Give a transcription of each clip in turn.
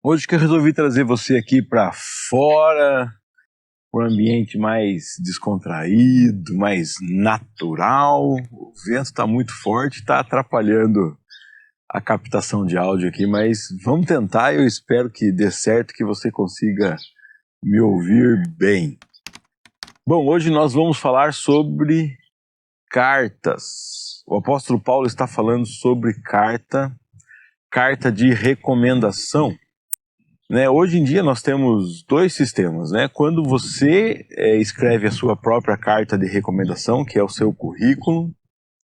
Hoje que eu resolvi trazer você aqui para fora, um ambiente mais descontraído, mais natural. O vento está muito forte, está atrapalhando a captação de áudio aqui, mas vamos tentar. Eu espero que dê certo, que você consiga me ouvir bem. Bom, hoje nós vamos falar sobre cartas. O apóstolo Paulo está falando sobre carta de recomendação. Hoje em dia nós temos dois sistemas, né? Quando você escreve a sua própria carta de recomendação, que é o seu currículo,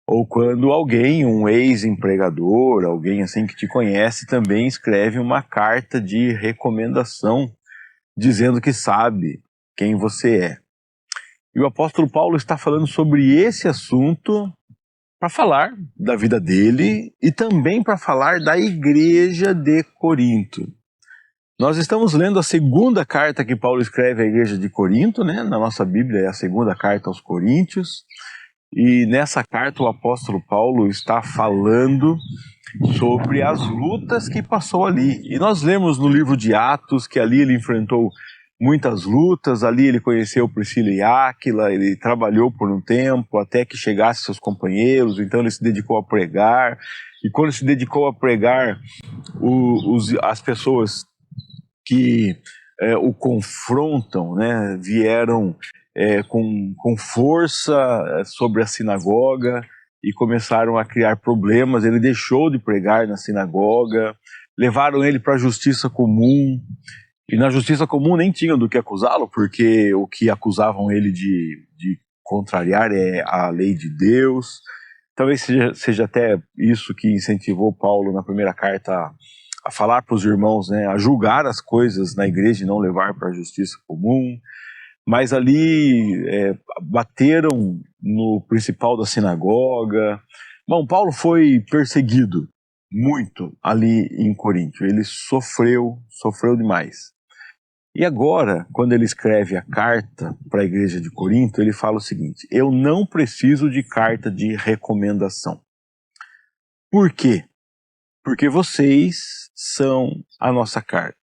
ou quando alguém, um ex-empregador, alguém assim que te conhece, também escreve uma carta de recomendação, dizendo que sabe quem você é. E o apóstolo Paulo está falando sobre esse assunto para falar da vida dele e também para falar da igreja de Corinto. Nós estamos lendo a segunda carta que Paulo escreve à igreja de Corinto, né? Na nossa Bíblia é a segunda carta aos Coríntios, e nessa carta o apóstolo Paulo está falando sobre as lutas que passou ali. E nós lemos no livro de Atos que ali ele enfrentou muitas lutas, ali ele conheceu Priscila e Áquila, ele trabalhou por um tempo até que chegasse seus companheiros, então ele se dedicou a pregar, e quando se dedicou a pregar, as pessoas que o confrontam, né, vieram com força sobre a sinagoga e começaram a criar problemas. Ele deixou de pregar na sinagoga, levaram ele para a justiça comum, e na justiça comum nem tinham do que acusá-lo, porque o que acusavam ele de contrariar é a lei de Deus. Talvez seja até isso que incentivou Paulo na primeira carta a falar para os irmãos, né, a julgar as coisas na igreja e não levar para a justiça comum. Mas ali bateram no principal da sinagoga. Bom, Paulo foi perseguido muito ali em Corinto. Ele sofreu demais. E agora, quando ele escreve a carta para a igreja de Corinto, ele fala o seguinte: eu não preciso de carta de recomendação. Por quê? Porque vocês são a nossa carta.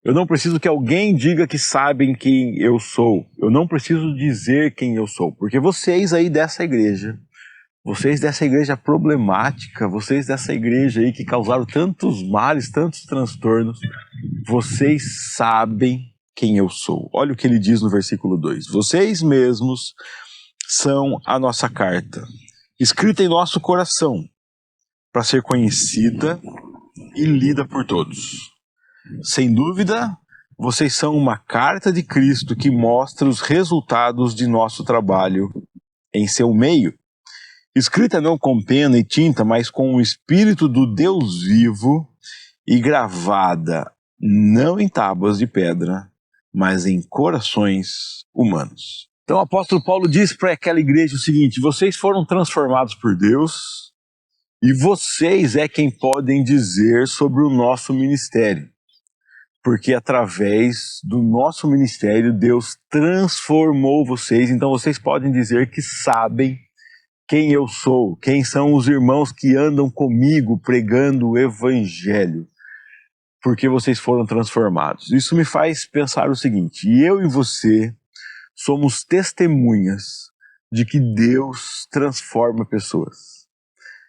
Eu não preciso que alguém diga que sabem quem eu sou. Eu não preciso dizer quem eu sou. Porque vocês aí dessa igreja, vocês dessa igreja problemática, vocês dessa igreja aí que causaram tantos males, tantos transtornos, vocês sabem quem eu sou. Olha o que ele diz no versículo 2. Vocês mesmos são a nossa carta, escrita em nosso coração, para ser conhecida e lida por todos. Sem dúvida, vocês são uma carta de Cristo que mostra os resultados de nosso trabalho em seu meio. Escrita não com pena e tinta, mas com o Espírito do Deus vivo, e gravada não em tábuas de pedra, mas em corações humanos. Então o apóstolo Paulo diz para aquela igreja o seguinte: vocês foram transformados por Deus, e vocês é quem podem dizer sobre o nosso ministério. Porque através do nosso ministério, Deus transformou vocês. Então vocês podem dizer que sabem quem eu sou, quem são os irmãos que andam comigo pregando o evangelho. Porque vocês foram transformados. Isso me faz pensar o seguinte: eu e você somos testemunhas de que Deus transforma pessoas.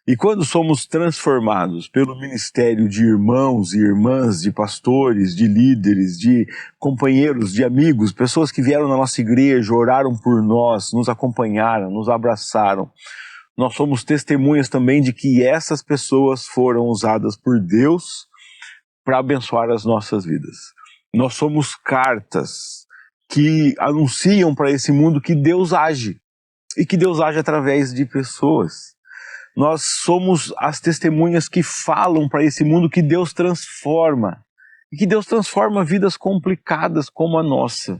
E quando somos transformados pelo ministério de irmãos e irmãs, de pastores, de líderes, de companheiros, de amigos, pessoas que vieram na nossa igreja, oraram por nós, nos acompanharam, nos abraçaram, nós somos testemunhas também de que essas pessoas foram usadas por Deus para abençoar as nossas vidas. Nós somos cartas que anunciam para esse mundo que Deus age, e que Deus age através de pessoas. Nós somos as testemunhas que falam para esse mundo que Deus transforma, e que Deus transforma vidas complicadas como a nossa.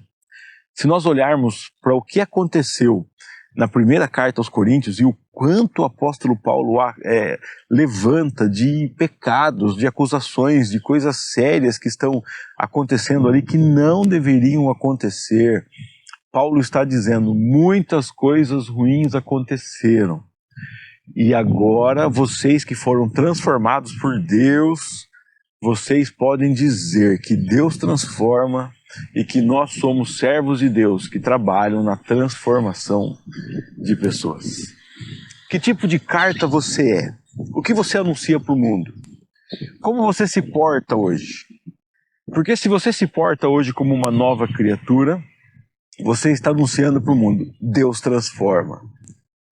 Se nós olharmos para o que aconteceu na primeira carta aos Coríntios e o quanto o apóstolo Paulo levanta de pecados, de acusações, de coisas sérias que estão acontecendo ali que não deveriam acontecer, Paulo está dizendo: muitas coisas ruins aconteceram. E agora vocês que foram transformados por Deus vocês podem dizer que Deus transforma e que nós somos servos de Deus que trabalham na transformação de pessoas. Que tipo de carta você é? O que você anuncia para o mundo? Como você se porta hoje? Porque se você se porta hoje como uma nova criatura, você está anunciando para o mundo: Deus transforma.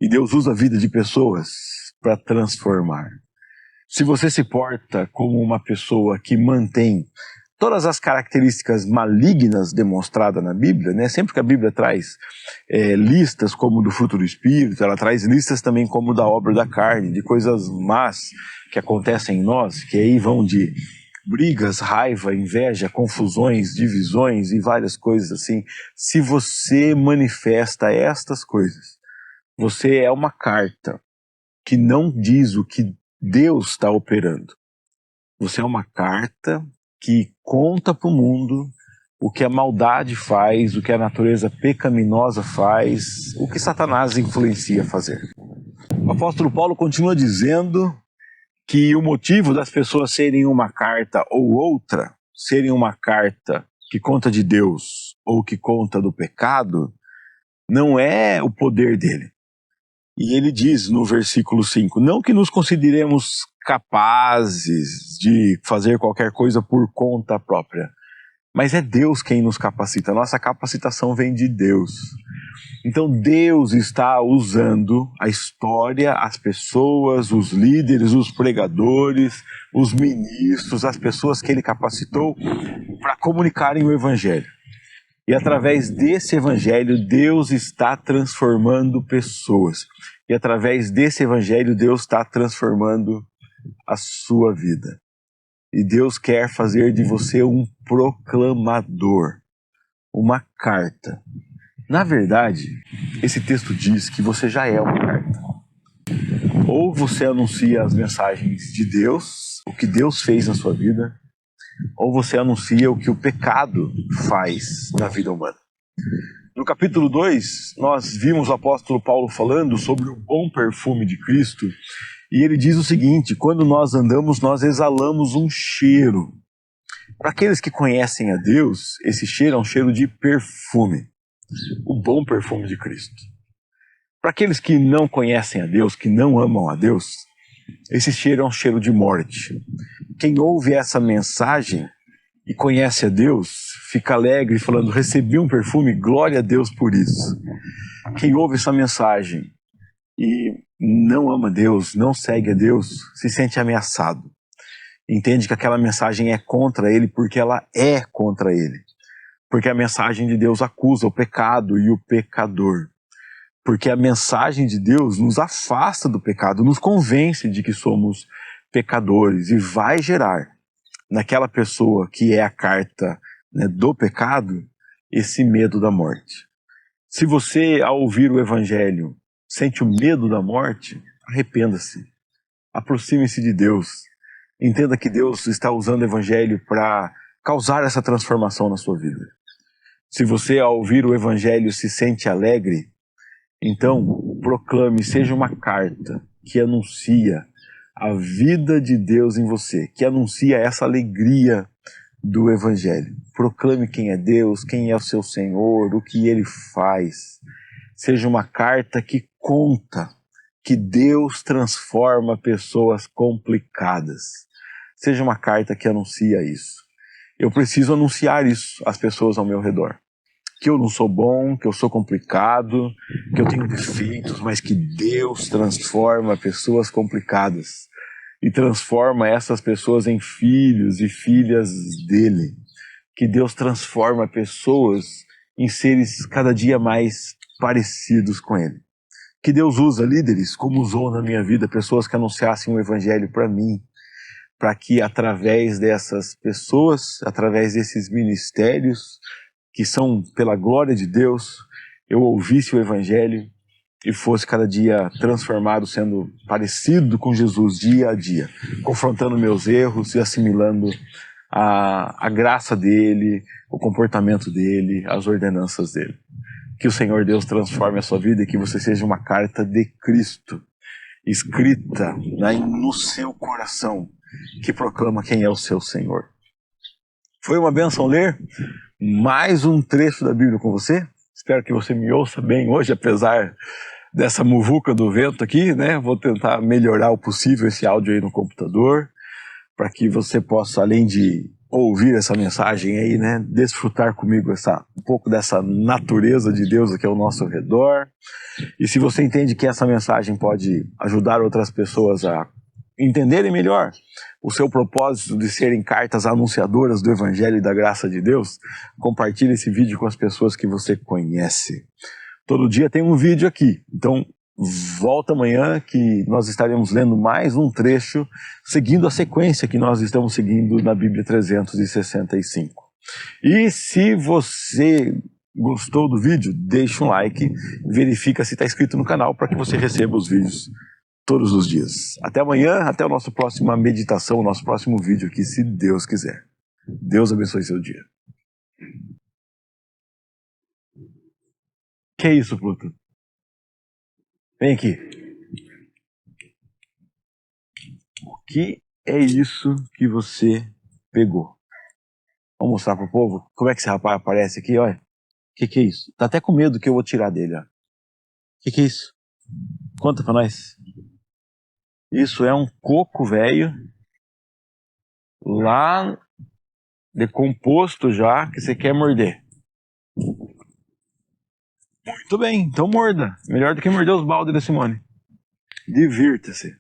E Deus usa a vida de pessoas para transformar. Se você se porta como uma pessoa que mantém todas as características malignas demonstradas na Bíblia, né? Sempre que a Bíblia traz listas como do fruto do Espírito, ela traz listas também como da obra da carne, de coisas más que acontecem em nós, que aí vão de brigas, raiva, inveja, confusões, divisões e várias coisas assim. Se você manifesta estas coisas, você é uma carta que não diz o que Deus está operando. Você é uma carta que conta para o mundo o que a maldade faz, o que a natureza pecaminosa faz, o que Satanás influencia a fazer. O apóstolo Paulo continua dizendo que o motivo das pessoas serem uma carta ou outra, serem uma carta que conta de Deus ou que conta do pecado, não é o poder dele. E ele diz no versículo 5, não que nos consideremos capazes de fazer qualquer coisa por conta própria, mas é Deus quem nos capacita, a nossa capacitação vem de Deus. Então Deus está usando a história, as pessoas, os líderes, os pregadores, os ministros, as pessoas que ele capacitou para comunicarem o Evangelho. E através desse Evangelho, Deus está transformando pessoas. E através desse Evangelho, Deus está transformando a sua vida. E Deus quer fazer de você um proclamador, uma carta. Na verdade, esse texto diz que você já é uma carta. Ou você anuncia as mensagens de Deus, o que Deus fez na sua vida, ou você anuncia o que o pecado faz na vida humana. No capítulo 2, nós vimos o apóstolo Paulo falando sobre o bom perfume de Cristo, e ele diz o seguinte: quando nós andamos, nós exalamos um cheiro. Para aqueles que conhecem a Deus, esse cheiro é um cheiro de perfume, o bom perfume de Cristo. Para aqueles que não conhecem a Deus, que não amam a Deus, esse cheiro é um cheiro de morte. Quem ouve essa mensagem e conhece a Deus, fica alegre falando: recebi um perfume, glória a Deus por isso. Quem ouve essa mensagem e não ama Deus, não segue a Deus, se sente ameaçado. Entende que aquela mensagem é contra ele porque ela é contra ele. Porque a mensagem de Deus acusa o pecado e o pecador. Porque a mensagem de Deus nos afasta do pecado, nos convence de que somos pecadores e vai gerar naquela pessoa que é a carta, né, do pecado, esse medo da morte. Se você, ao ouvir o Evangelho, sente o medo da morte, arrependa-se, aproxime-se de Deus, entenda que Deus está usando o Evangelho para causar essa transformação na sua vida. Se você, ao ouvir o Evangelho, se sente alegre, então proclame, seja uma carta que anuncia a vida de Deus em você, que anuncia essa alegria do Evangelho. Proclame quem é Deus, quem é o seu Senhor, o que Ele faz. Seja uma carta que conta que Deus transforma pessoas complicadas. Seja uma carta que anuncia isso. Eu preciso anunciar isso às pessoas ao meu redor. Que eu não sou bom, que eu sou complicado, que eu tenho defeitos, mas que Deus transforma pessoas complicadas e transforma essas pessoas em filhos e filhas dele. Que Deus transforma pessoas em seres cada dia mais parecidos com ele. Que Deus usa líderes, como usou na minha vida, pessoas que anunciassem o Evangelho para mim, para que através dessas pessoas, através desses ministérios, que são pela glória de Deus, eu ouvisse o Evangelho e fosse cada dia transformado, sendo parecido com Jesus dia a dia, confrontando meus erros e assimilando a graça dele, o comportamento dele, as ordenanças dele. Que o Senhor Deus transforme a sua vida e que você seja uma carta de Cristo, escrita no seu coração, que proclama quem é o seu Senhor. Foi uma bênção ler mais um trecho da Bíblia com você. Espero que você me ouça bem hoje, apesar dessa muvuca do vento aqui, né? Vou tentar melhorar o possível esse áudio aí no computador, para que você possa, além de ouvir essa mensagem aí, né, desfrutar comigo um pouco dessa natureza de Deus aqui ao nosso redor. E se você entende que essa mensagem pode ajudar outras pessoas a entenderem melhor o seu propósito de serem cartas anunciadoras do Evangelho e da graça de Deus, compartilhe esse vídeo com as pessoas que você conhece. Todo dia tem um vídeo aqui, então volta amanhã que nós estaremos lendo mais um trecho, seguindo a sequência que nós estamos seguindo na Bíblia 365. E se você gostou do vídeo, deixa um like, verifica se está inscrito no canal para que você receba os vídeos todos os dias. Até amanhã, até a nossa próxima meditação, o nosso próximo vídeo aqui, se Deus quiser. Deus abençoe seu dia. Que é isso, Pluto? Vem aqui. O que é isso que você pegou? Vamos mostrar pro povo como é que esse rapaz aparece aqui, olha. O que é isso? Tá até com medo que eu vou tirar dele, ó. O que é isso? Conta pra nós. Isso é um coco velho, lá decomposto já, que você quer morder. Muito bem, então morda. Melhor do que morder os baldes da Simone. Divirta-se.